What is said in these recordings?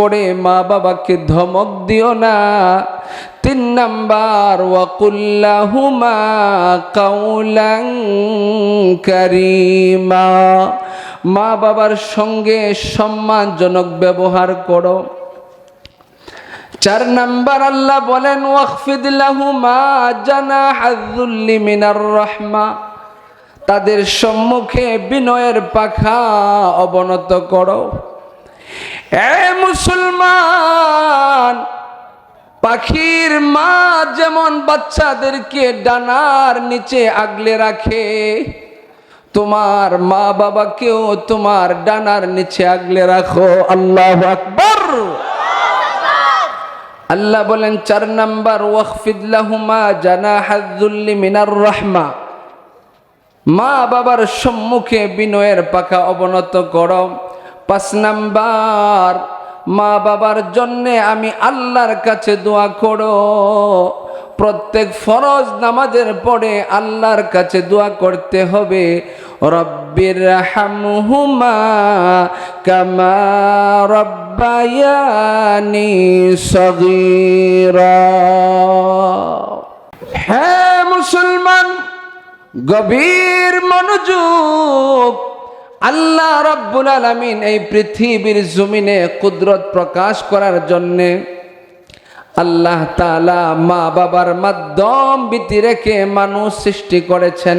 করে মা বাবাকে ধমক দিও না। 3 নাম্বার ওয়াকুল্লাহুমা কাউলান কারীমা, মা বাবার সঙ্গে সম্মানজনক ব্যবহার করো। 4 নাম্বার আল্লাহ বলেন ওয়াখফিদ লাহুমা জানাহায-যুল্লি মিনার রাহমা, তাদের সম্মুখে বিনয়ের পাখা অবনত করো। এ মুসলমান, পাখির মা যেমন বাচ্চাদেরকে ডানার নিচে আগলে রাখে, তোমার মা বাবাকেও তোমার ডানার নিচে আগলে রাখো। আল্লাহু আকবার। আল্লাহ বলেন 4 নাম্বার ওয়াখফিদ লাহুমা জানাহায-যুল্লি মিনার রাহমা, মা বাবার সম্মুখে বিনয়ের পাখা অবনত করো। 5 নাম্বার মা বাবার জন্যে আমি আল্লাহর কাছে দোয়া করো। প্রত্যেক ফরজ নামাজের পরে আল্লাহর কাছে দোয়া করতে হবে, রব্বির হামহুমা কামা রব্বায়ানি সগীরা। হে মুসলমান, গভীর মনোযোগ। আল্লাহ রাব্বুল আলামিন এই পৃথিবীর জমিনে কুদরত প্রকাশ করার জন্যে আল্লাহ তাআলা মা বাবার মাধ্যম ভিত্তি রেখে মানুষ সৃষ্টি করেছেন।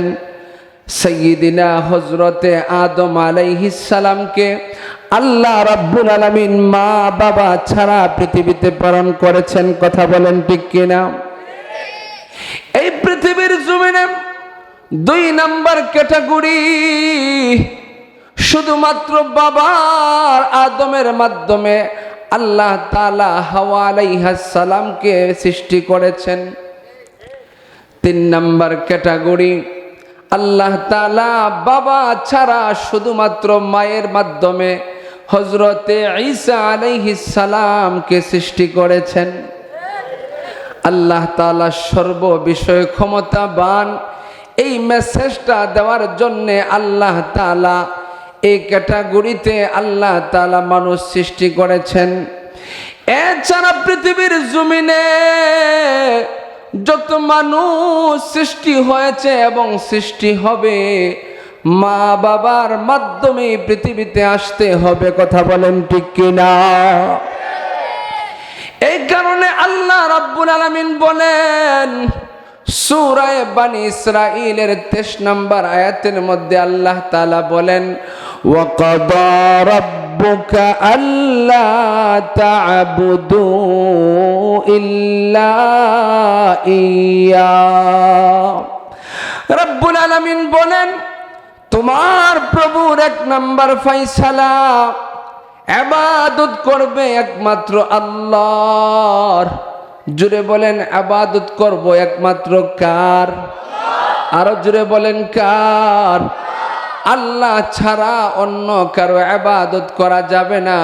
সাইয়্যিদিনা হযরতে আদম আলাইহিস সালামকে আল্লাহ রাব্বুল আলামিন মা বাবা ছাড়া পৃথিবীতে প্রেরণ করেছেন। কথা বলেন ঠিক কিনা? এই পৃথিবীর জমিনে 2 নাম্বার ক্যাটাগরি, শুধুমাত্র বাবার আদমের মাধ্যমে আল্লাহ তাআলা হাওয়া আলাইহিস সালামকে সৃষ্টি করেছেন। 3 নাম্বার ক্যাটাগরি, আল্লাহ তাআলা বাবা ছাড়া শুধুমাত্র মায়ের মাধ্যমে হযরতে ঈসা আলাইহিস সালামকে সৃষ্টি করেছেন। আল্লাহ তাআলা সর্ব বিষয়ে ক্ষমতাবান। এই মেসেজটা দেওয়ার জন্যে আল্লাহ তাআলা এই ক্যাটাগরিতে আল্লাহ তাআলা মানুষ সৃষ্টি করেছেন। এছাড়া পৃথিবীর জমিনে যত মানুষ সৃষ্টি হয়েছে এবং সৃষ্টি হবে, মা বাবার মাধ্যমে পৃথিবীতে আসতে হবে। কথা বলেন ঠিক কিনা? এই কারণে আল্লাহ রাব্বুল আলামিন বলেন সূরা বনী ইসরাঈলের 23 নম্বর আয়াতের মধ্যে আল্লাহ তাআলা বলেন ওয়া ক্বাদা রাব্বুকা আল্লা তা'বুদু ইল্লা ইয়্যা। রব্বুল আলামিন বলেন তোমার প্রভুর 1 নম্বর ফয়সালা, ইবাদত করবে একমাত্র আল্লাহর। জুড়ে বলেন ইবাদত করব একমাত্র কার? আরো জুড়ে বলেন কার? আল্লাহ ছাড়া অন্য কারো ইবাদত করা যাবে না।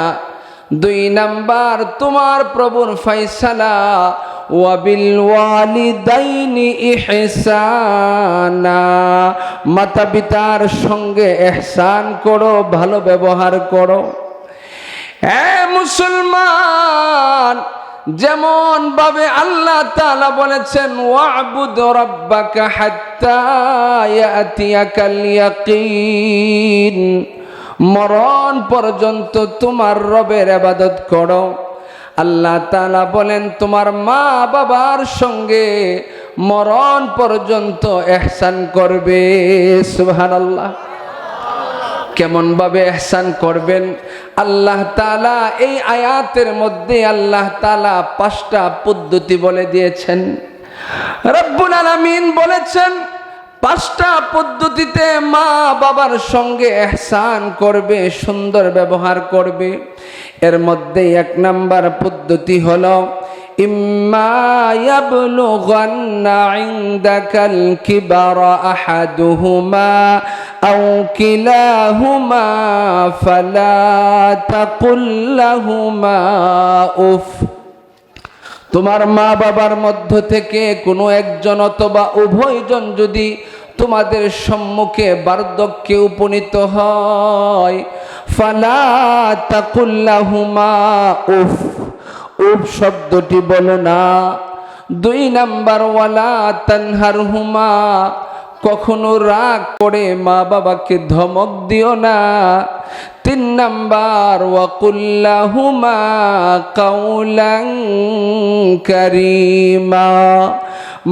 2 নাম্বার তোমার প্রভুর ফয়সালা ওয়া বিল ওয়ালিদাইনি ইহসানা, মাতা পিতার সঙ্গে ইহসান করো, ভালো ব্যবহার করো। হে মুসলমান, যেমন ভাবে আল্লাহ তাআলা বলেছেন ওয়া'বুদ রাব্বাকা হাত্তা ইয়াতিয়াকাল ইয়াকিন, মরণ পর্যন্ত তোমার রবের ইবাদত করো। আল্লাহ তাআলা বলেন তোমার মা বাবার সঙ্গে মরণ পর্যন্ত ইহসান করবে। সুবহানাল্লাহ। কেমন ভাবে ইহসান করবেন? আল্লাহ তাআলা এই আয়াতের মধ্যে আল্লাহ তাআলা 5টা পদ্ধতি বলে দিয়েছেন। রব্বুল আলামিন বলেছেন 5টা পদ্ধতিতে মা বাবার সঙ্গে ইহসান করবে, সুন্দর ব্যবহার করবে। এর মধ্যে 1 নাম্বার পদ্ধতি হলো ইম্মা ইয়াবলুগান্না ইনদাকাল কিবারা আহাদুহুমা আও কিলাহুমা ফালা তাকুল লাহুমা উফ। তোমার মা বাবার মধ্য থেকে কোনো একজন অথবা উভয়জন যদি তোমাদের সম্মুখে বার্ধক্যে উপনীত হয়, ফালা তাকুল লাহুমা উফ, উফ শব্দটি বলো না। 2 নাম্বার ওয়ালা তানহারহুমা, কখনো রাগ করে মা বাবাকে ধমক দিও না। 3 নাম্বার ওয়াকুল লাহুমা কাউলান কারীমা,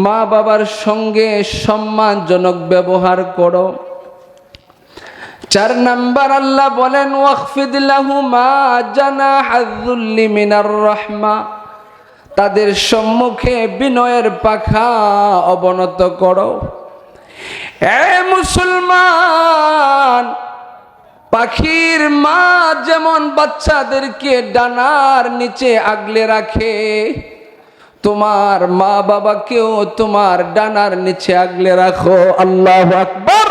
মা বাবার সঙ্গে সম্মানজনক ব্যবহার করো। 4 নাম্বার আল্লাহ বলেন ওয়াখফিদ লাহুমা জানাহায যুল্লি মিনার রাহমা, তাদের সম্মুখে বিনয়ের পাখা অবনত করো। এ মুসলমান, পাখির মা যেমন বাচ্চাদেরকে ডানার নিচে আগলে রাখে, তোমার মা বাবাকেও তোমার ডানার নিচে আগলে রাখো। আল্লাহু আকবার।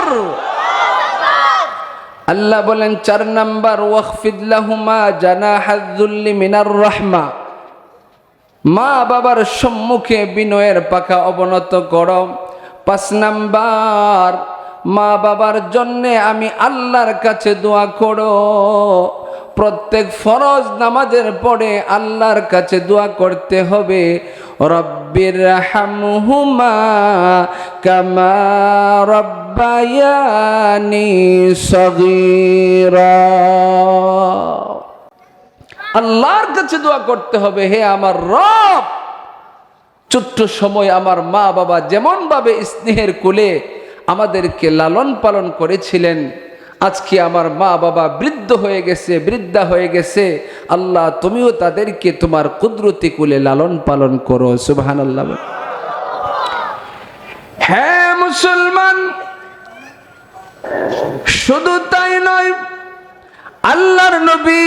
আল্লাহ বলেন 4 নাম্বার ওয়াখফিদ লাহুমা জানাহায যুল্লি মিনার রাহমা, মা বাবার সম্মুখে বিনয়ের পাখা অবনত করো। 5 নাম্বার মা বাবার জন্য আমি আল্লাহর কাছে দোয়া করো। প্রত্যেক ফরজ নামাজের পরে আল্লাহর কাছে দোয়া করতে হবে, রব্বির হামহুমা কামা রব্বায়ানি সগীরা। আল্লাহর কাছে দোয়া করতে হবে, হে আমার রব, ছোট্ট সময় আমার মা বাবা যেমন ভাবে স্নেহের কোলে আমাদেরকে লালন পালন করেছিলেন, আজকে আমার মা বাবা বৃদ্ধ হয়ে গেছে, বৃদ্ধা হয়ে গেছে, আল্লাহ তুমিও তাদেরকে তোমার কুদরতি কোলে লালন পালন করো। সুবহানাল্লাহ। হ্যাঁ মুসলমান, শুধু তাই নয়, আল্লাহর নবী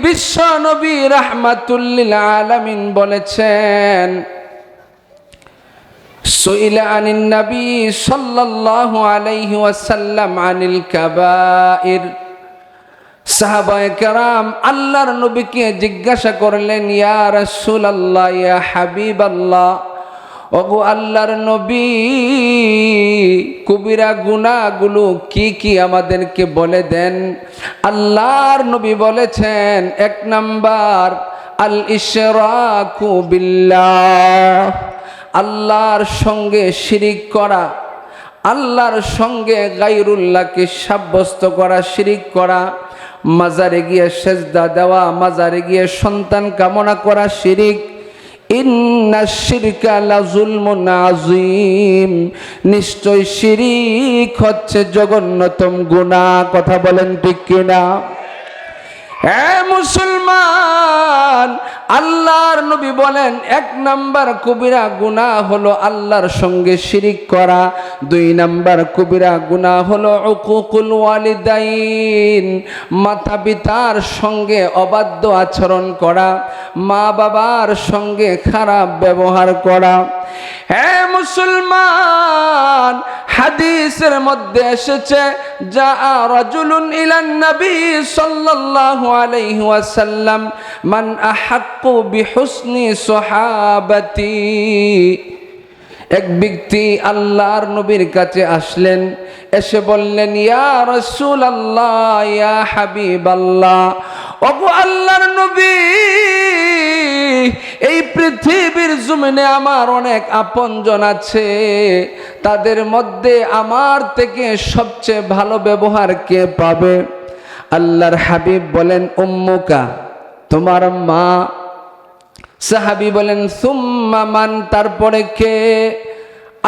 বিশ্ব নবী রাহমাতুল লিল আলামিন বলেছেন, সুইলা আনিন নবী সাল্লাল্লাহু আলাইহি ওয়াসাল্লাম আনিল কাবাইর। সাহাবায়ে কেরাম আল্লাহর নবীকে জিজ্ঞাসা করলেন, ইয়া রাসূলুল্লাহ, ইয়া হাবিবাল্লাহ, ওগো আল্লাহর নবী, কবিরা গুনাহগুলো কি কি আমাদেরকে বলে দেন। আল্লাহর নবী বলেছেন, 1 নাম্বার আল ইশরাকু বিল্লাহ, আল্লাহর সঙ্গে শিরিক করা, আল্লাহর সঙ্গে গায়রুল্লাহকে সাব্যস্ত করা, শিরিক করা। মাজারে গিয়ে সেজদা দেওয়া, মাজারে গিয়ে সন্তান কামনা করা শিরিক। ইন্নাশ শিরকা লাযুলমুন আযীম, নিশ্চয় শিরিক হচ্ছে জঘন্যতম গুনাহ। কথা বলেন ঠিক কিনা? হে মুসলমান, আল্লাহর নবী বলেন 1 নাম্বার কবিরা গুনাহ হলো আল্লাহর সঙ্গে শিরিক করা। 2 নাম্বার কবিরা গুনাহ হলো উকুকুল ওয়ালিদাইন, মাতা পিতার সঙ্গে অবাধ্য আচরণ করা, মা বাবার সঙ্গে খারাপ ব্যবহার করা। হে মুসলমান, হাদিসের মধ্যে এসেছে, যা রাজুলুন ইলান নবী সাল্লাল্লাহু আলাইহি ওয়াসাল্লাম মান আহাক্কু বিহুসনি সাহাবাতি। এক ব্যক্তি আল্লাহর নবীর কাছে আসলেন, এসে বললেন, ইয়া রাসূলুল্লাহ, ইয়া হাবিবাল্লাহ, ওগো আল্লাহর নবী, এই পৃথিবীর জমিনে আমার অনেক আপনজন আছে, তাদের মধ্যে আমার থেকে সবচেয়ে ভালো ব্যবহার কে পাবে? আল্লাহর হাবিব বলেন, উম্মুকা, তোমার মা। সাহাবী বলেন, সুম্মা মান, তারপরে কে?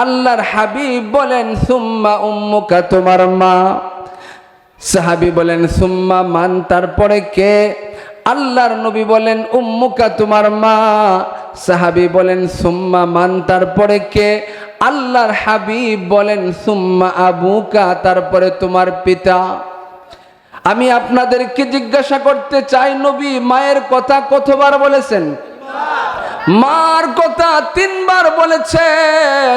আল্লাহর হাবিব বলেন, সুম্মা উম্মুকা, তোমার মা। সাহাবী বলেন, সুম্মা মান, তারপরে কে? আল্লাহর নবী বলেন, উম্মুকা, তোমার মা। সাহাবী বলেন, সুম্মা মান, তারপরে কে? আল্লাহর হাবিব বলেন, সুম্মা আবুকা, তারপরে তোমার পিতা। আমি আপনাদেরকে জিজ্ঞাসা করতে চাই, নবী মায়ের কথা কতবার বলেছেন? মার কথা 3 বার বলেছেন।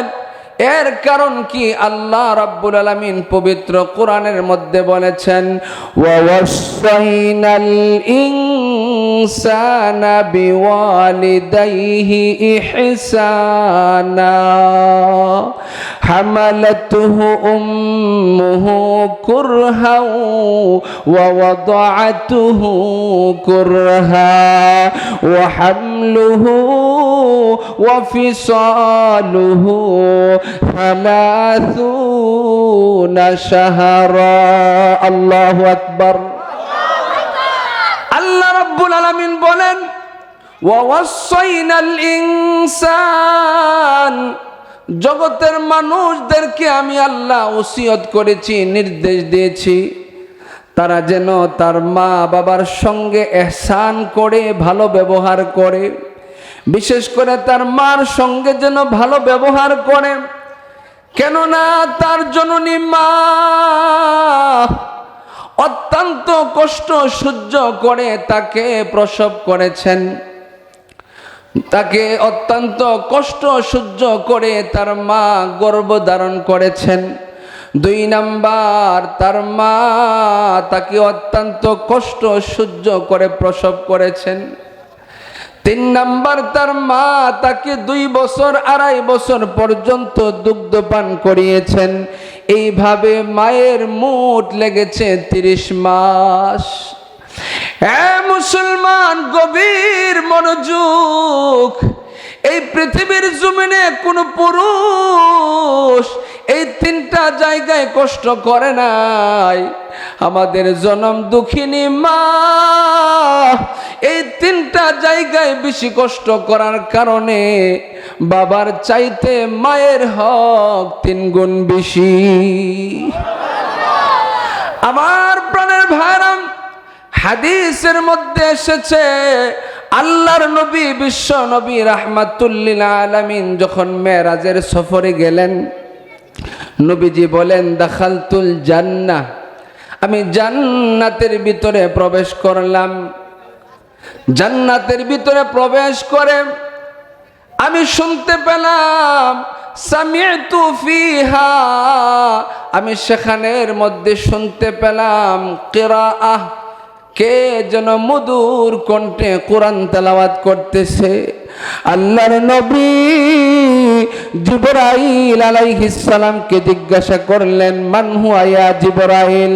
এর কারণ কি? আল্লাহ রাব্বুল আলামিন পবিত্র কোরআনের মধ্যে বলেছেন, ওয়া ওয়াসাইনাল الإنسان بوالديه إحسانا حملته أمه كرها ووضعته كرها وحمله وفصاله 30 شهرا الله أكبر আল্লাহ রাব্বুল আলামিন বলেন ওয়াসাইনাল ইনসান জগতের মানুষদেরকে আমি আল্লাহ ওসিয়ত করেছি, নির্দেশ দিয়েছি তারা যেন তার মা বাবার সঙ্গে ইহসান করে ভালো ব্যবহার করে, বিশেষ করে তার মার সঙ্গে যেন ভালো ব্যবহার করে। কেননা তার জননী মা অত্যন্ত কষ্ট সহ্য করে তাকে প্রসব করেছেন, তাকে অত্যন্ত কষ্ট সহ্য করে তার মা গর্ভধারণ করেছেন। 2 নাম্বার, তার মা তাকে অত্যন্ত কষ্ট সহ্য করে প্রসব করেছেন। 3 নাম্বার, তার মা তাকে 2 বছর 2.5 বছর পর্যন্ত দুগ্ধ পান করিয়েছেন। এইভাবে মায়ের মোট লেগেছে 30 মাস। মুসলমান, গভীর মনোযোগ। এই পৃথিবীর জমিনে কোন পুরুষ এই 3টা জায়গায় কষ্ট করে নাই। আমাদের জনম দুঃখিনী মা এই 3টা জায়গায় বেশি কষ্ট করার কারণে বাবার চাইতে মায়ের হক 3 গুণ বেশি। আমার প্রাণের ভাইরা, হাদিসের মধ্যে এসেছে আল্লাহর নবী বিশ্ব নবী রাহমাতুল লিল আলামিন যখন মেরাজের সফরে গেলেন, নবীজি বলেন দাখালতুল জান্নাহ, আমি জান্নাতের ভিতরে প্রবেশ করলাম। জান্নাতের ভিতরে প্রবেশ করে আমি শুনতে পেলাম সামি'তু ফিহা, আমি সেখানের মধ্যে শুনতে পেলাম কিরাআহ, কে যেন মধুর কণ্ঠে কোরআন তেলাওয়াত করতেছে। আল্লাহর নবী জিবরাইল আলাইহিস সালামকে জিজ্ঞাসা করলেন মান হুয়া ইয়া জিবরাইল,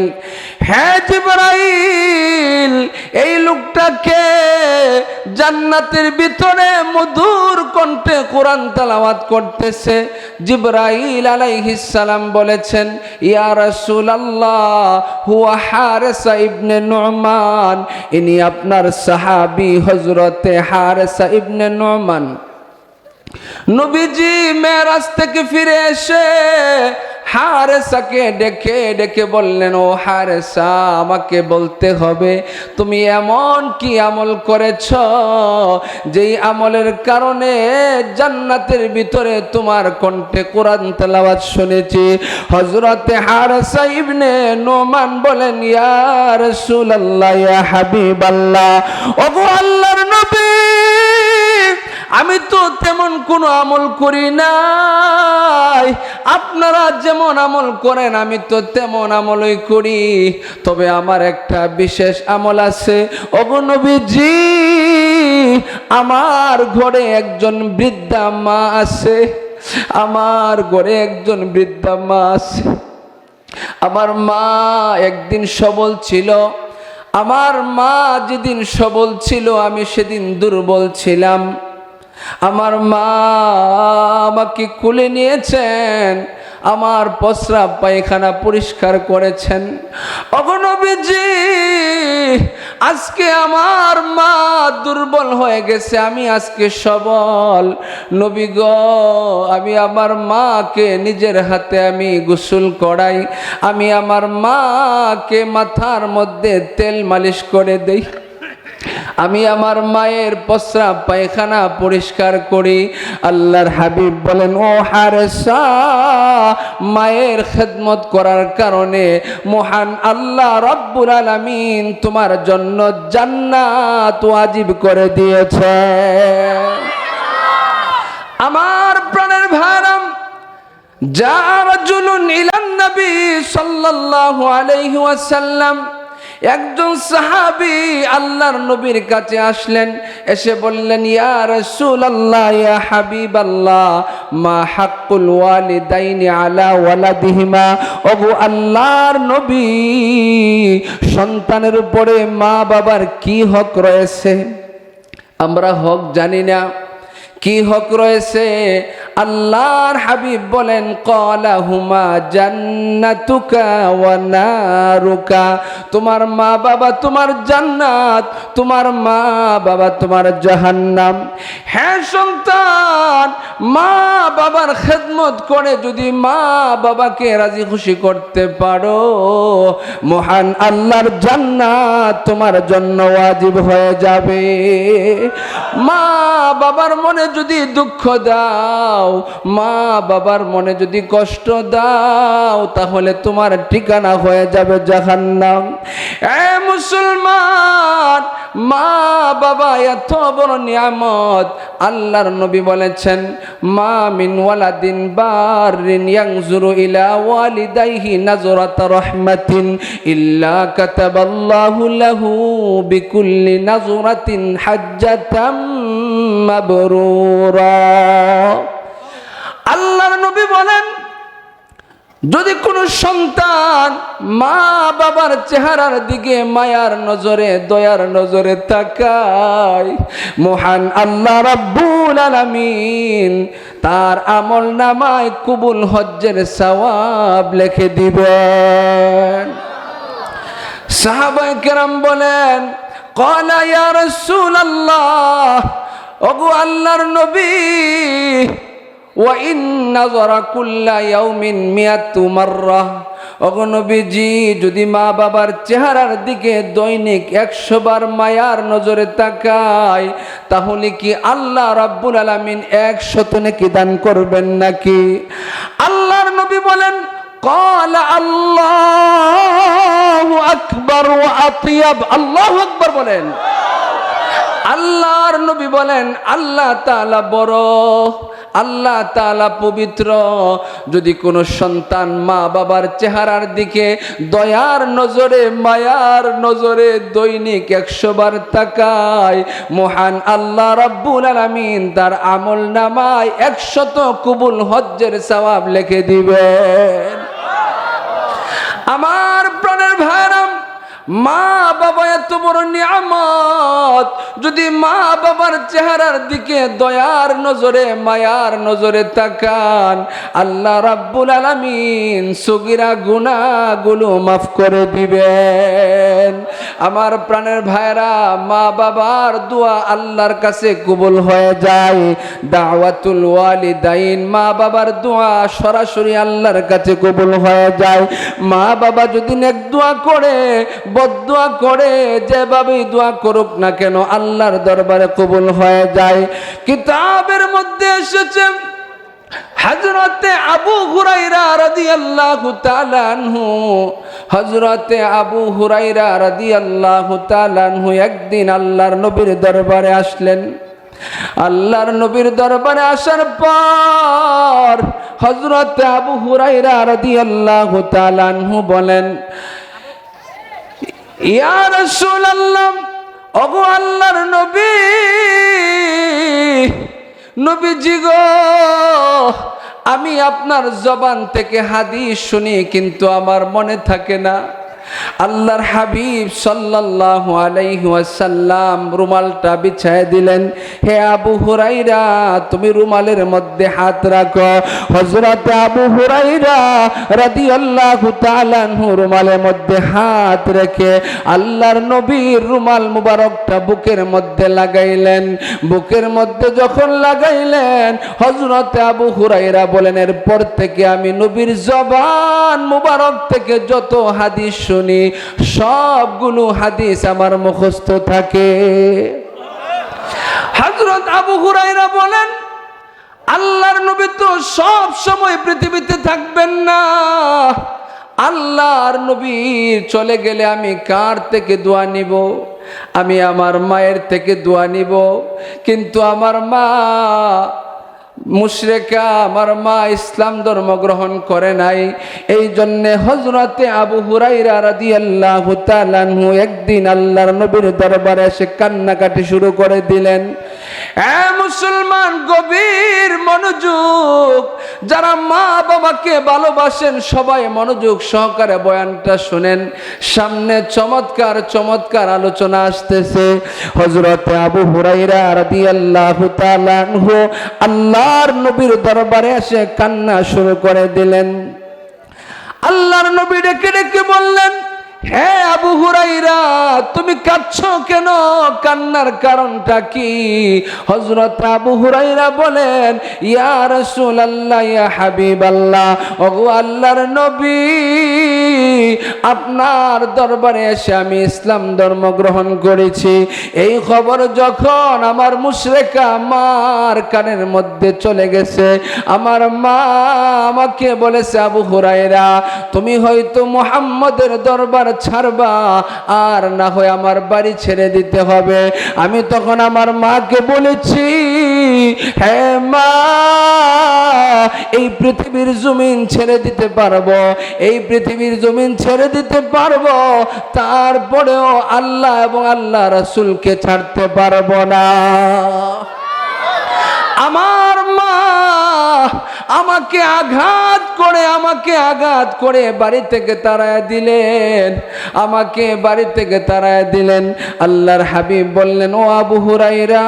হে জিবরাইল এই লোকটা কে জান্নাতের ভিতরে মধুর কণ্ঠে কোরআন তেলাওয়াত করতেছে? জিবরাইল আলাইহিস সালাম বলেছেন ইয়া রাসূলুল্লাহ হুয়া হারিসা ইবনে নুমান, ইনি আপনার সাহাবী হযরতে হারিসা ইবনে নুমান। নবীজি মেরাজ থেকে ফিরে এসে হারেসাকে ডেকে ডেকে বললেন, ও হারেসা, আমাকে বলতে হবে তুমি এমন কি আমল করেছ যেই আমলের কারণে জান্নাতের ভিতরে তোমার কণ্ঠে কোরআন তেলাওয়াত শুনেছি। হযরতে হারেসা ইবনে নোমান বলেন ইয়া রাসূলুল্লাহ ইয়া হাবিবাল্লাহ, ওগো আল্লাহর নবী, আমি তো তেমন কোনো আমল করি নাই, আপনারা যেমন আমল করেন আমি তো তেমন আমলই করি, তবে আমার একটা বিশেষ আমল আছে। ওগো নবীজি, আমার ঘরে একজন বৃদ্ধা মা আছে, আমার ঘরে একজন বৃদ্ধা মা আছে। আমার মা একদিন সবল ছিল, আমার মা যেদিন সবল ছিল আমি সেদিন দুর্বল ছিলাম। আমার মা আমাকে কোলে নিয়েছেন, আমার প্রস্রাব পায়খানা পরিষ্কার করেছেন। ওগো নবীজি, আজকে আমার মা দুর্বল হয়ে গেছে, আমি আজকে সবল। নবী গো, আমি আমার মাকে নিজের হাতে আমি গোসল করাই, আমি আমার মাকে মাথার মধ্যে তেল মালিশ করে দেই, আমি আমার মায়ের প্রস্রাব পায়খানা পরিষ্কার করি। আল্লাহর হাবিব বলেন ও হারেসা, মায়ের খেদমত করার কারণে মহান আল্লাহ রাব্বুল আলামিন তোমার জন্য জান্নাত ওয়াজিব করে দিয়েছে। আমার প্রাণের ভাইরাম, যা রাজুলুন ইলান নবী সাল্লাল্লাহু আলাইহি ওয়াসাল্লাম, একজন সাহাবী আল্লাহর নবীর কাছে আসলেন, এসে বললেন, ইয়া রাসূলুল্লাহ, ইয়া হাবিবাল্লাহ, মা হাক্কুল ওয়ালিদাইনি আলা ওয়ালাদিহিমা। ওগো আল্লাহর নবী, সন্তানের উপরে মা বাবার কি হক রয়েছে? আমরা হক জানি না, কি হক রয়েছে? আল্লাহর হাবিব বলেন, ক্বালা হুমা জান্নাতুকা ওয়া নারুকা। তোমার মা বাবা তোমার জান্নাত, তোমার মা বাবা তোমার জাহান্নাম। হ্যাঁ সন্তান, মা বাবার খেদমত করে যদি মা বাবাকে রাজি খুশি করতে পারো, মহান আল্লাহর জান্নাত তোমার জন্য ওয়াজিব হয়ে যাবে। মা বাবার মনে যদি দুঃখ দাও, মা বাবার মনে যদি কষ্ট দাও, তাহলে তোমার ঠিকানা হয়ে যাবে জাহান্নাম। এ মুসলমান, মা বাবা এত বড় নিয়ামত। আল্লাহর নবী বলেছেন, মা মিন ওয়ালাদিন বারিন ইয়ানজুরু ইলা ওয়ালিদাইহি নাজরাতা রাহমাতিন ইল্লা কাতাবাল্লাহু লাহু বিকুল্লি নাজরাতিন হাজ্জাতাম মাবরুরা। আল্লাহর নবী বলেন, যদি কোনো সন্তান মা বাবার চেহারার দিকে মায়ার নজরে, দয়ার নজরে তাকায়, মহান আল্লাহ রাব্বুল আলামিন তার আমল নামায় কবুল হজ্জের সওয়াব লিখে দিবেন। সাহাবায়ে কেরাম বলেন, ক্বালা ইয়া রাসূলুল্লাহ, ওগো আল্লাহর নবী, ওয়া ইন নাযারা কুল্লা ইয়াউমিন মিয়াতু মাররা। ওগো নবীজি, যদি মা বাবার চেহারার দিকে দৈনিক 100 বার মায়ার নজরে তাকায়, তাহলে কি আল্লাহ রাব্বুল আলামিন 100 নেকি দান করবেন নাকি? আল্লাহর নবী বলেন, ক্বালা আল্লাহু আকবার ওয়া আতিয়াব। আল্লাহু আকবার বলেন। আল্লাহর নবী বলেন, আল্লাহ তাআলা বড়, আল্লাহ তাআলা পবিত্র। যদি কোনো সন্তান মা বাবার চেহারার দিকে দয়ার নজরে, মায়ার নজরে দৈনিক 100 বার তাকায়, মহান আল্লাহ রাব্বুল আলামিন তার আমল নামায় 100 কবুল হজ্জের সওয়াব লিখে দিবেন। আমার প্রাণের ভাইরা, মা বাবা এত বড় নিয়ামত। যদি মা বাবার চেহারার দিকে দয়ার নজরে, মায়ার নজরে তাকান, আল্লাহ রাব্বুল আলামিন সগীরা গুনাহগুলো মাফ করে দিবেন। আমার প্রাণের ভাইরা, মা বাবার দোয়া আল্লাহর কাছে কবুল হয়ে যায়। দাওয়াতুল ওয়ালিদাইন, মা বাবার দোয়া সরাসরি আল্লাহর কাছে কবুল হয়ে যায়। মা বাবা যদি নেক দোয়া করে, বদদোয়া করে, যেভাবেই দোয়া করুক না কেন, আল্লাহর দরবারে কবুল হয়ে যায়। কিতাবের মধ্যে এসেছে, হযরতে আবু হুরায়রা রাদিয়াল্লাহু তাআলা আনহু, হযরতে আবু হুরায়রা রাদিয়াল্লাহু তাআলা আনহু একদিন আল্লাহর নবীর দরবারে আসলেন। আল্লাহর নবীর দরবারে আসার পর হযরতে আবু হুরায়রা রাদিয়াল্লাহু তাআলা আনহু বলেন, ইয়া রাসূলুল্লাহ, ওগো আল্লাহর নবী, নবীজি গো, আমি আপনার জবান থেকে হাদিস শুনি, কিন্তু আমার মনে থাকে না। আল্লাহর হাবিব সাল্লাল্লাহু আলাইহি ওয়াসাল্লাম রুমালটা বিছায় দিলেন। হে আবু হুরায়রা, তুমি রুমালের মধ্যে হাত রাখো। হযরত আবু হুরায়রা রাদিয়াল্লাহু তাআলা আনহু রুমালের মধ্যে হাত রেখে আল্লাহর নবীর রুমাল মুবারকটা বুকের মধ্যে লাগাইলেন। বুকের মধ্যে যখন লাগাইলেন, হযরত আবু হুরায়রা বলেন, এরপর থেকে আমি নবীর জবান মুবারক থেকে যত হাদিস শুনি, সবগুলো হাদিস আমার মুখস্থ থাকে। হযরত আবু হুরায়রা বলেন, আল্লাহর নবী তো সব সময় পৃথিবীতে থাকবেন না। আল্লাহর নবী চলে গেলে আমি কার থেকে দোয়া নিব? আমি আমার মায়ের থেকে দোয়া নিব। কিন্তু আমার মা মুশরিকা আমার মা ইসলাম ধর্ম গ্রহণ করে নাই। এই জন্যে হযরতে আবু হুরায়রা রাদিয়াল্লাহু তাআলা আনহু একদিন আল্লাহর নবীর দরবারে এসে কান্নাকাটি শুরু করে দিলেন। মুসলমান, গভীর মনোযোগ, যারা মা বাবাকে ভালোবাসেন সবাই মনোযোগ সহকারে বয়ানটা শুনেন। সামনে চমৎকার চমৎকার আলোচনা আসতেছে। হযরতে আবু হুরায়রা রাদিয়াল্লাহু তাআলা আনহু আল্লাহর নবীর দরবারে এসে কান্না শুরু করে দিলেন। আল্লাহর নবী ডেকে ডেকে বললেন, হে আবু হুরায়রা, তুমি কাঁদছো কেন? কান্নার কারণটা কি? হযরত আবু হুরায়রা বলেন, ইয়া রাসূলুল্লাহ, ইয়া হাবিবাল্লাহ, ওগো আল্লাহর নবী, আপনার দরবারে এসে আমি ইসলাম ধর্ম গ্রহণ করেছি। এই খবর যখন আমার মুশরিকা আমার কানের মধ্যে চলে গেছে, আমার মা আমাকে বলেছে, আবু হুরায়রা, তুমি হয়তো মুহাম্মদের দরবার ছাড়বা, আর না হয় আমার বাড়ি ছেড়ে দিতে হবে। আমি তখন আমার মাকে বলেছি, হে মা, এই পৃথিবীর জমিন ছেড়ে দিতে পারবো, এই পৃথিবীর জমিন ছেড়ে দিতে পারবো, তারপরেও আল্লাহ এবং আল্লাহ রাসূলকে ছাড়তে পারবো না। আমার মা আমাকে আঘাত করে বাড়ি থেকে তাড়ায় দিলেন, আমাকে বাড়ি থেকে তাড়ায় দিলেন। আল্লাহর হাবিব বললেন, ও আবু হুরায়রা,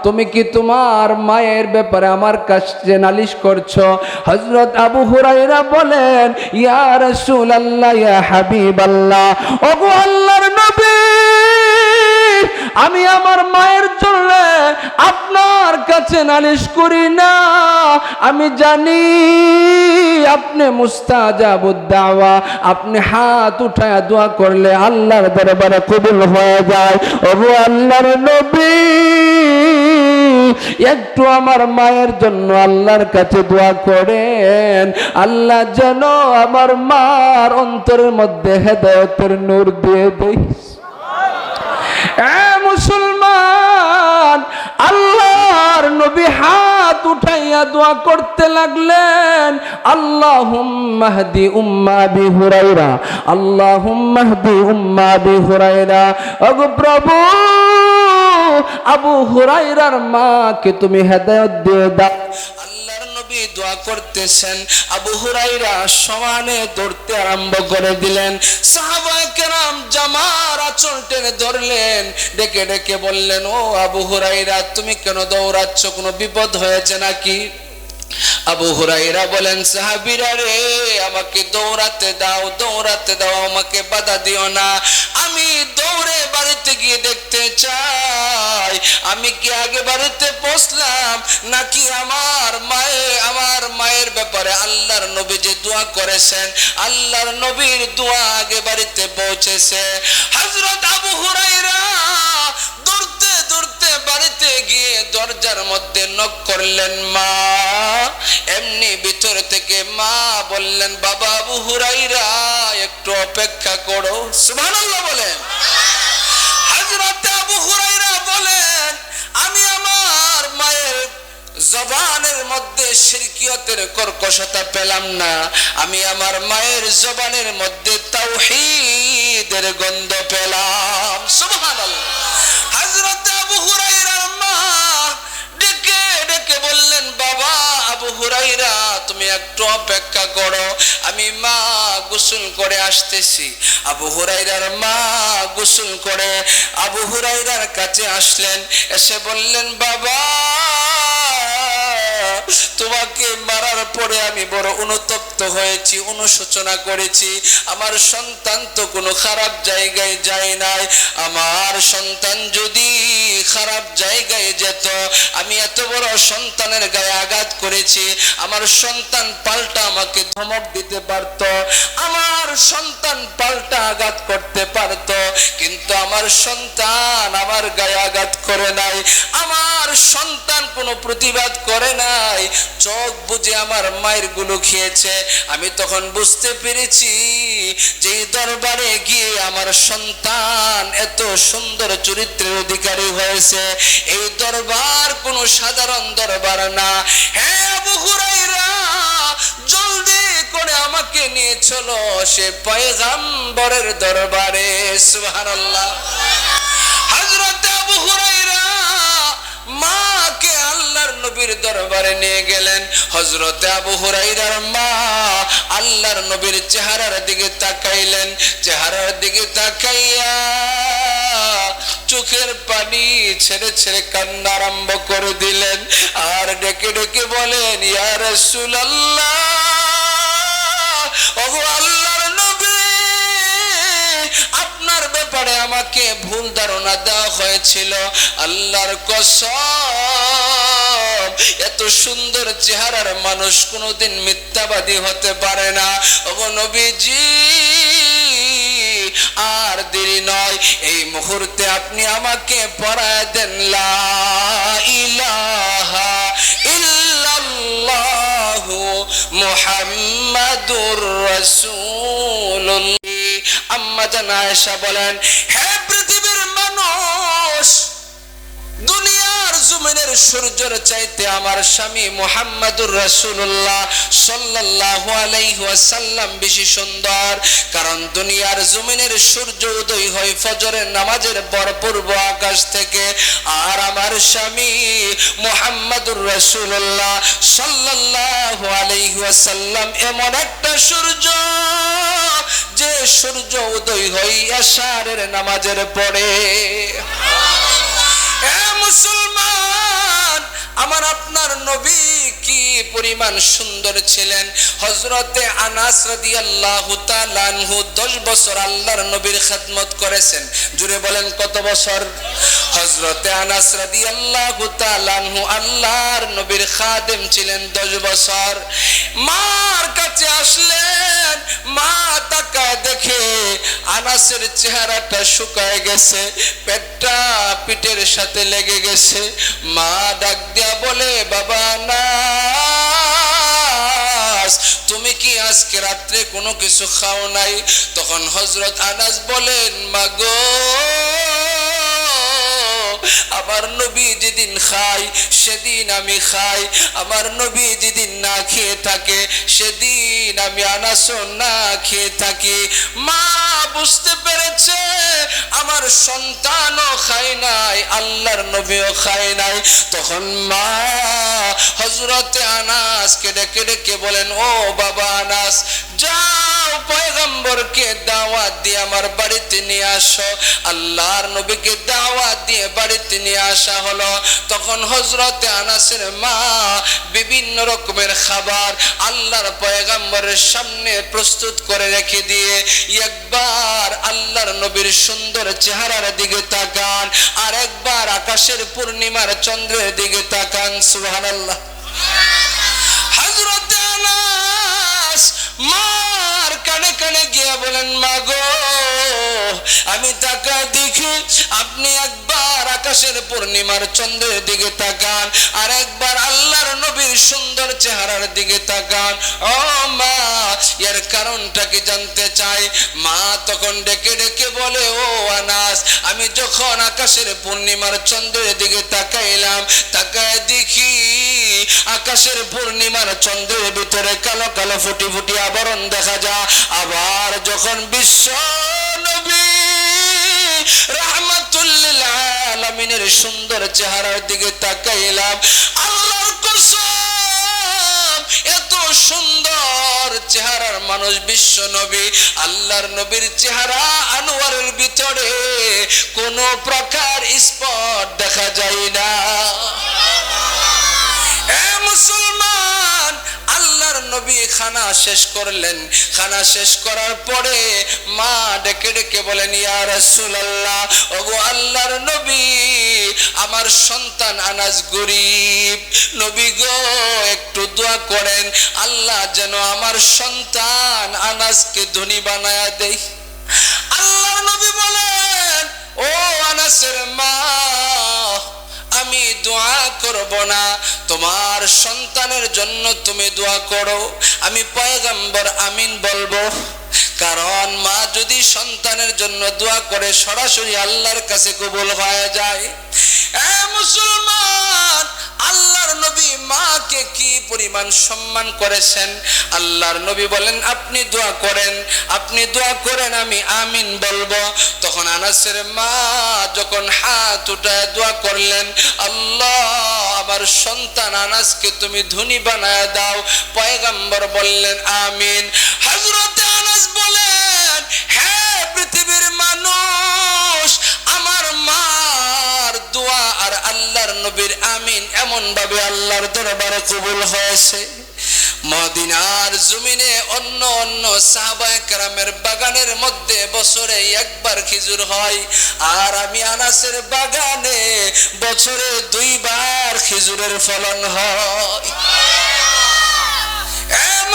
তুমি কি তোমার মায়ের ব্যাপারে আমার কাছে নালিশ করছো? হযরত আবু হুরায়রা বলেন, ইয়া রাসূলুল্লাহ, ইয়া হাবিবাল্লাহ, ওগো আল্লাহর নবী, আমি আমার মায়ের জন্য আপনার কাছে নালিশ করি না। আমি জানি আপনি মুস্তাজাবুদ দাওয়া, আপনি হাত উঠায়া দোয়া করলে আল্লাহর দরবারে কবুল হয়ে যায়। ওগো আল্লাহর নবী, একটু আমার মায়ের জন্য আল্লাহর কাছে দোয়া করেন, আল্লাহ যেন আমার মার অন্তরের মধ্যে হেদায়েতের নূর দিয়ে দেয়। মুসলমান, আল্লাহর নবী হাত উঠাইয়া দোয়া করতে লাগলেন, আল্লাহুম্মা হদি উম্মা আবি হুরায়রা, আল্লাহুম্মা হদি উম্মা আবি হুরায়রা। ওগো প্রভু, আবু হুরায়রার মাকে তুমি হেদায়েত দিয়ে দাও। দোয়া করতেছেন, আবু হুরায়রা সমানে দৌড়তে আরম্ভ করে দিলেন। সাহাবায়ে কেরাম জামার আঁচল টেনে ধরলেন, ডেকে ডেকে বললেন, ও আবু হুরায়রা, তুমি কেন দৌড়াচ্ছ? কোনো বিপদ হয়েছে নাকি? আবু হুরায়রা বলেন, সাহাবীরা রে, আমাকে দৌড়াতে দাও, দৌড়াতে দাও, আমাকে বাধা দিও না। আমি দৌড়ে বাড়িতে গিয়ে দেখতে চাই আমি কি আগে বাড়িতে পৌঁছলাম নাকি আমার মায়ের ব্যাপারে আল্লাহর নবী যে দোয়া করেছেন, আল্লাহর নবীর দোয়া আগে বাড়িতে পৌঁছেছে। হযরত আবু হুরায়রা দৌড়তে দৌড়তে বাড়িতে গিয়ে দরজার মধ্যে নক করলেন। মা এমনি ভিতর থেকে মা বললেন, বাবা আবু হুরায়রা, একটু অপেক্ষা করো। সুবহানাল্লাহ বলেন। হযরত আবু হুরায়রা বলেন, আমি আমার মায়ের জবানের মধ্যে শিরকিয়তের কর্কশতা পেলাম না, আমি আমার মায়ের জবানের মধ্যে তাওহীদের গন্ধ পেলাম। সুবহানাল্লাহ। হযরত আবু হুরায়রার মা ডেকে ডেকে বললেন, বাবা আবু হুরায়রা, তুমি একটু অপেক্ষা করো, আমি মা গোসল করে আসতেছি। আবু হুরায়রার মা গোসল করে আবু হুরায়রার কাছে আসলেন, এসে বললেন, বাবা, তোমাকে মারার পরে আমি বড় অনুতপ্ত হয়েছি, অনুশোচনা করেছি। আমার সন্তান তো কোনো খারাপ জায়গায় যায় নাই, আমার সন্তান যদি খারাপ জায়গায় যেত, আমি এত বড় সন্তানের গায়ে আঘাত করেছি, আমার সন্তান পাল্টা আমাকে ধমক দিতে পারত, আমার সন্তান পাল্টা আঘাত করতে পারত, কিন্তু আমার সন্তান আমার গায়ে আঘাত করে নাই, আমার সন্তান কোনো প্রতিবাদ করে নাই, নাই, চোখ বুজে আমার মায়ের গুলো খেয়েছে। আমি তখন বুঝতে পেরেছি যে এই দরবারে গিয়ে আমার সন্তান এত সুন্দর চরিত্রের অধিকারী হয়েছে। এই দরবার কোনো সাধারণ দরবার না। হ্যাঁ আবু হুরায়রা, জলদি করে আমাকে নিয়ে চলো সে পয়গম্বরের দরবারে। সুবহানাল্লাহ। হযরত আবু হুরায়রা মাকে আল্লাহর নবীর দরবারে নিয়ে গেলেন। হযরত আবু হুরায়রার মা আল্লাহর নবীর চেহারার দিকে তাকাইলেন। চেহারার দিকে তাকাইয়া চোখের পানি ছেড়ে ছেড়ে কান্না আরম্ভ করে দিলেন। আর ডেকে ডেকে বলেন, ইয়া রাসূলুল্লাহ, ওগো আল্লাহর নবী, আপনার ব্যাপারে আমাকে ভুল ধারণা দেওয়া হয়েছিল। আল্লাহর কসম, এত সুন্দর চেহারার মানুষ কোনোদিন মিথ্যাবাদী হতে পারে না। ওগো নবীজি, আর দেরি নয়, এই মুহূর্তে আপনি আমাকে পড়ায় দেন লা ইলাহা ইল্লাল্লাহু মুহাম্মাদুর রাসূলুল্লাহ। আম্মা জান আয়েশা বলেন, হে পৃথিবীর মানুষ, দুনিয়ার জমিনের সূর্যের চাইতে আমার স্বামী মুহাম্মাদুর রাসূলুল্লাহ সাল্লাল্লাহু আলাইহি ওয়াসাল্লাম বেশি সুন্দর। কারণ দুনিয়ার জমিনের সূর্য উদয় হয় ফজরের নামাজের পর পূর্ব আকাশ থেকে, আর আমার স্বামী মুহাম্মাদুর রাসূলুল্লাহ সাল্লাল্লাহু আলাইহি ওয়াসাল্লাম এমন একটা সূর্য যে সূর্য উদয় হয় এশারের নামাজের পরে। মুসলমান, আমার আপনার নবী কি পরিমাণ সুন্দর ছিলেন। হযরতে আনাস রাদিয়াল্লাহু তাআলা আনহু 10 বছর আল্লাহর নবীর খেদমত করেছেন। জুড়ে বলেন কত বছর? হযরতে আনাস রাদিয়াল্লাহু তাআলা আনহু আল্লাহর নবীর খাদেম ছিলেন 10 বছর। মার কাছে আসলেন, মা তাকায় দেখে আনাসের চেহারাটা শুকায় গেছে, পেটটা পিঠের সাথে লেগে গেছে। মা ডাক দিয়া বলে, বাবা আনাস, তুমি কি আজকে রাত্রে কোনো কিছু খাও নাই? তখন হযরত আনাস বলেন, মাগো, আমার নবী যেদিন খায় সেদিন আমি খাই, আমার নবী যেদিন না খেয়ে থাকে সেদিন আমি আনাসও না খেয়ে থাকি। মা বুঝতে পেরেছে আমার সন্তানও খায় নাই, আল্লাহর নবীও খায় নাই। তখন মা হযরতে আনাসকে ডেকে ডেকে বলেন, ও বাবা আনাস, যাও পয়গম্বরকে দাওয়াত দিয়ে আমার বাড়িতে নিয়ে আসো। আল্লাহর নবীকে দাওয়াত দিয়ে বাড়িতে নিয়ে আসা হলো। তখন হযরতে আনাসের মা বিভিন্ন রকমের খাবার আল্লাহর পয়গম্বরের সামনে প্রস্তুত করে রেখে দিয়ে একবার আল্লাহর নবীর সুন্দর চেহারার দিকে তাকান, আর একবার আকাশের পূর্ণিমার চন্দ্রের দিকে তাকান। সুবহানাল্লাহ। হযরতে আনাস মার কানে কানে গিয়ে বলেন, মাগো, আমি তাকায় দেখি আপনি একবার আকাশের পূর্ণিমার চন্দ্রের দিকে তাকান, আর একবার আল্লাহর নবীর সুন্দর চেহারার দিকে তাকান। ও মা, এর কারণটা কি জানতে চাই? মা তখন ডেকে ডেকে বলে, ও আনাস, আমি যখন আকাশের পূর্ণিমার চন্দ্রের দিকে তাকাইলাম, তাকায় দেখি আকাশের পূর্ণিমার চন্দ্রের ভিতরে কালো কালো ফুটি ফুটি আবরণ দেখা যায়। আবার যখন বিশ্ব নবী রাহমাতুল লিল আলামিনের সুন্দর চেহারার দিকে তাকাইলাম, আল্লাহর কসম, এত সুন্দর চেহারার মানুষ বিশ্ব নবী, আল্লাহর নবীর চেহারা আনোয়ারের ভিতরে কোনো প্রকার স্পট দেখা যায় না। মুসলমান, আল্লাহর নবী খানা শেষ করলেন। খানা শেষ করার পরে মা ডেকে ডেকে বলেন, ইয়া রাসূলুল্লাহ, ওগো আল্লাহর নবী, আমার সন্তান আনাস গরীব, নবী গো একটু দোয়া করেন আল্লাহ যেন আমার সন্তান আনাসকে ধনী বানায়া দেয়। আল্লাহর নবী বলেন, ও আনাসের মা, আমি দোয়া করব না, তোমার সন্তানের জন্য তুমি দোয়া করো। আমি পয়গম্বর আমিন বলবো, কারণ মা যদি সন্তানের জন্য দোয়া করে সরাসরি আল্লাহর কাছে কবুল হয়ে যায়। মুসলমান, আল্লাহর নবী মাকে কি পরিমাণ সম্মান করেছেন। আল্লাহর নবী বলেন আপনি দোয়া করেন, আপনি দোয়া করেন, আমি আমিন বলবো। তখন আনাসের মা যখন হাত উঠায় দোয়া করলেন, আল্লাহ আমার সন্তান আনাসকে তুমি ধনী বানায় দাও। পয়গম্বর বললেন আমিন। হযরত আনাস বলেন, হ্যাঁ পৃথিবীর মানুষ, আমার মার দোয়া আর আল্লাহর নবীর আমিন এমন ভাবে আল্লাহর দরবারে কবুল হয়েছে। মদিনার জমিনে অন্য অন্য সাহাবায়ে কেরামের বাগানের মধ্যে বছরে একবার খেজুর হয়, আর আমি আনাসের বাগানে বছরে 2 বার খেজুরের ফলন হয়।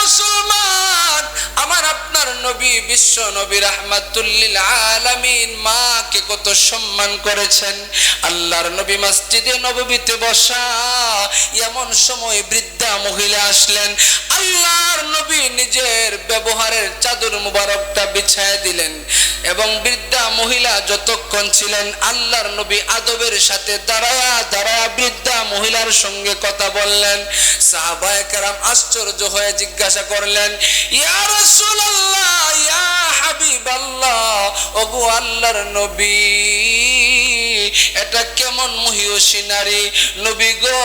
মুসলমান, আমার আপনার নবী বিশ্ব নবী রাহমাতুল লিল আলামিন মাকে কত সম্মান করেছেন। আল্লাহর নবী মসজিদে নববীতে বসা, এমন সময় বৃদ্ধা মহিলা আসলেন। আল্লাহর নবী নিজের ব্যবহারের চাদর মুবারকটা বিছায় দিলেন এবং বৃদ্ধা মহিলা যতক্ষণ ছিলেন আল্লাহর নবী আদবের সাথে দাঁড়ায়া দাঁড়ায়া বৃদ্ধা মহিলার সঙ্গে কথা বললেন। সাহাবায়ে কেরাম আশ্চর্য হয়ে জিজ্ঞাসা করলেন, ইয়া রাসূলুল্লাহ, ইয়া হাবিবাল্লাহ, ওগো আল্লাহর নবী, এটা কেমন মহিয়সী নারী। নবী গো,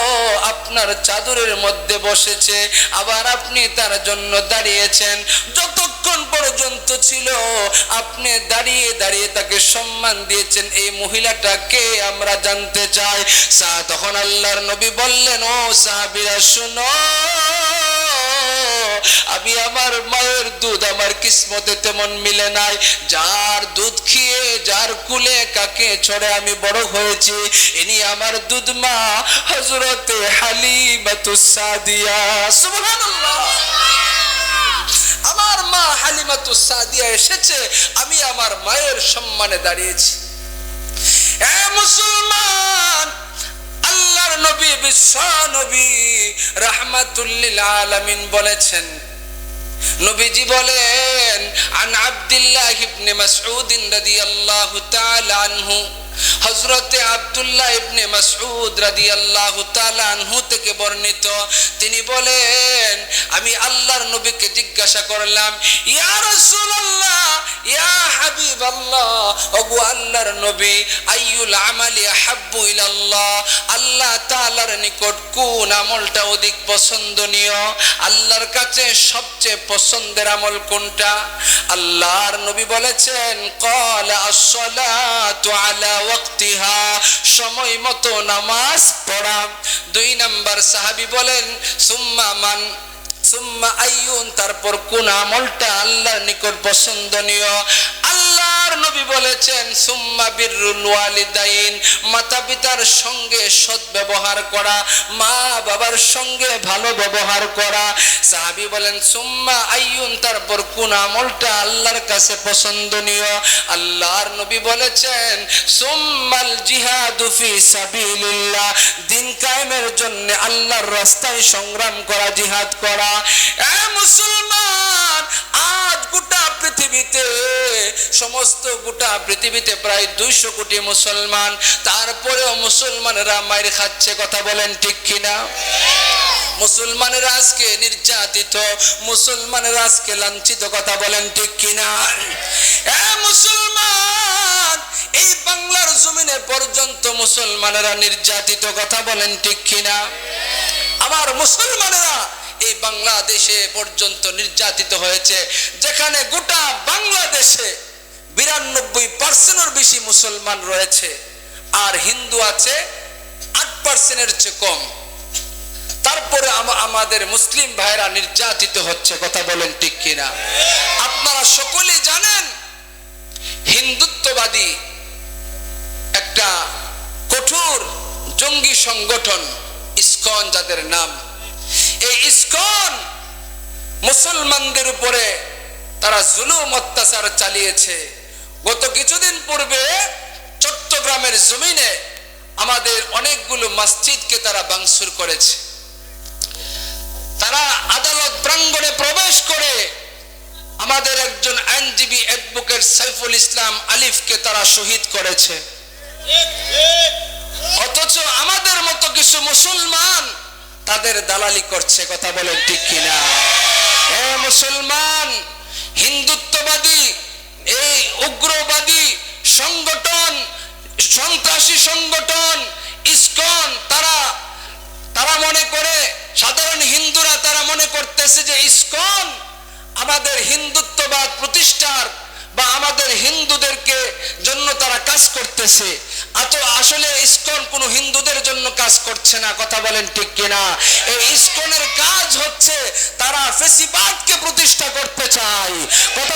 আপনার চাদরের মধ্যে বসেছে, আবার আপনি তার জন্য দাঁড়িয়েছেন। যতক্ষণ পর্যন্ত ছিল আপনি দাঁড়িয়ে দাঁড়িয়ে তাকে সম্মান দিয়েছেন, এই মহিলাটা কে আমরা জানতে চাই। তখন আল্লাহর নবী বললেন, ও সাহাবীরা শুনো, আমি আমার মায়ের দুধ আমার কিসমতে তেমন মিলে নাই। যার দুধ খেয়ে যার কুলে কাকে ছড়ে আমি বড় হয়েছি, ইনি আমার দুধ মা হযরতে হালিমাতুস সাদিয়া। সুবহানাল্লাহ, আমার মা হালিমাতুস সাদিয়া এসেছে, আমি আমার মায়ের সম্মানে দাঁড়িয়েছি। মুসলমান, আল্লাহর নবী বিশ্ব নবী রাহমাতুল লিল আলামিন বলেছেন, নবীজি বলেন, আন আব্দুল্লাহ ইবনে মাসউদ রাদিয়াল্লাহু তাআলা আনহু, হযরতে আব্দুল্লাহ ইবনে মাসউদ রাদিয়াল্লাহু তাআলা আনহু থেকে বর্ণিত, তিনি বলেন, আমি আল্লাহর নবীকে জিজ্ঞাসা করলাম, ইয়া রাসূলুল্লাহ, ইয়া হাবিবাল্লাহ, ওগো আল্লাহর নবী, আইয়ুল আমালি আহাব্বু ইলাল্লাহ, আল্লাহ তাআলার নিকট কোন আমলটা অধিক পছন্দনীয়, আল্লাহর কাছে সবচেয়ে পছন্দের আমল কোনটা? আল্লাহর নবী বলেছেন, ক্বালা আস-সালাতু আলা ওয়াক্তিহা, সময় মতো নামাজ পড়া। 2 নাম্বার সাহাবী বলেন, সুম্মা মান, সুম্মা আইয়ুন, তারপর কোন আমলটা আল্লাহর নিকট পছন্দনীয়? আল্লাহর নবী বলেছেন, সুম্মা বিররুল ওয়ালিদাইন, মাতা পিতার সঙ্গে সৎ ব্যবহার করা, মা বাবার সঙ্গে ভালো ব্যবহার করা। সাহাবী বলেন, সুম্মা আইয়ুন, তারপর কোন আমলটা আল্লাহর কাছে পছন্দনীয়? আল্লাহর নবী বলেছেন, সুম্মাল জিহাদু ফি সাবিলিল্লাহ, দিন কায়েমের জন্য আল্লাহর রাস্তায় সংগ্রাম করা, জিহাদ করা। মুসলমান, আজ গোটা পৃথিবীতে, সমস্ত গোটা পৃথিবীতে প্রায় 200 কোটি মুসলমান, তারপরেও মুসলমানেরা মাইর খাচ্ছে, কথা বলেন ঠিক কিনা? মুসলমানেরা আজকে নির্যাতিত, মুসলমানেরা আজকে লাঞ্ছিত, কথা বলেন ঠিক কিনা? মুসলমান, এই বাংলার জমিনে পর্যন্ত মুসলমানেরা নির্যাতিত, কথা বলেন ঠিক কিনা? আমার মুসলমানেরা এই বাংলাদেশে পর্যন্ত নির্যাতিত হয়েছে, যেখানে গোটা বাংলাদেশে 92% বেশি মুসলমান রয়েছে, আর হিন্দু আছে 8%-এর চেয়ে কম। তারপরে আমাদের মুসলিম ভাইরা নির্যাতিত হচ্ছে, কথা বলেন ঠিক কিনা? আপনারা সকলেই জানেন, হিন্দুত্ববাদী একটা কঠোর জঙ্গি সংগঠন ইসকন, যাদের নাম, এই ইসকন মুসলমানদের উপরে তারা জুলুম অত্যাচার চালিয়েছে। গত কিছুদিন পূর্বে চট্টগ্রামের জমিনে আমাদের অনেকগুলো মসজিদকে তারা ভাঙচুর করেছে। তারা আদালত প্রাঙ্গণে প্রবেশ করে আমাদের একজন আইনজীবী অ্যাডভোকেট সাইফুল ইসলাম আলিফকে তারা শহীদ করেছে। অথচ আমাদের মতো কিছু মুসলমান তাদের দালালি করছে। কথা বলেন ঠিক কিনা? এ মুসলমান, হিন্দুত্ববাদী এই উগ্রবাদী সংগঠন, সন্ত্রাসী সংগঠন ইসকন, তারা মনে করে, সাধারণ হিন্দুরা তারা মনে করতেছে যে ইসকন আমাদের হিন্দুত্ববাদ প্রতিষ্ঠার বা আমাদের হিন্দুদেরকে জন্য তারা কাজ করতেছে। আসলে ইসকন কোনো হিন্দুদের জন্য কাজ করছে না। কথা বলেন ঠিক কিনা? এই ইসকনের কাজ হচ্ছে তারা ফ্যাসিবাদকে প্রতিষ্ঠা করতে চায়। কথা